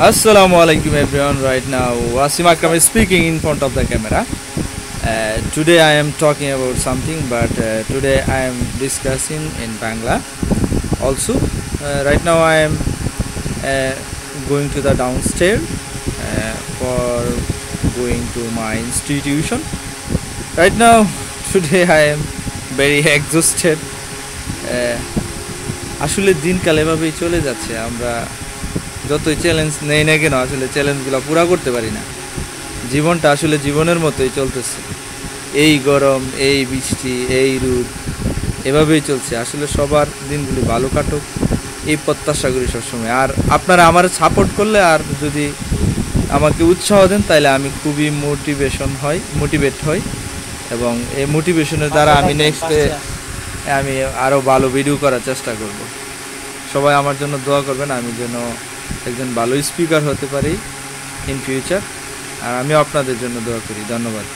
Assalamu alaikum everyone. Right now, Wasim Akram is speaking in front of the camera. Today I am talking about something, but today I am discussing in Bangla. Also, right now I am going to the downstairs for going to my institution. Right now, today I am very exhausted. আসলে দিনকাল এভাবেই চলে যাচ্ছে। আমরা যতই challenge নেই না কেন আসলে চ্যালেঞ্জগুলো পুরা করতে পারি না। জীবনটা আসলে জীবনের মতোই চলতেছে। এই গরম, এই বৃষ্টি, এই রোদ এভাবেই চলছে। আসলে সবার দিনগুলি ভালো কাটুক এই প্রত্যাশা করি সবসময়। আর আপনারা আমার সাপোর্ট করলে আর যদি আমাকে উৎসাহ দেন তাহলে আমি খুবই মোটিভেট হই এবং এই মোটিভেশনের দ্বারা আমি নেক্সটে আমি আরও ভালো ভিডিও করার চেষ্টা করব। সবাই আমার জন্য দোয়া করবেন, আমি যেন একজন ভালো স্পিকার হতে পারি ইন ফিউচার। আর আমিও আপনাদের জন্য দোয়া করি। ধন্যবাদ।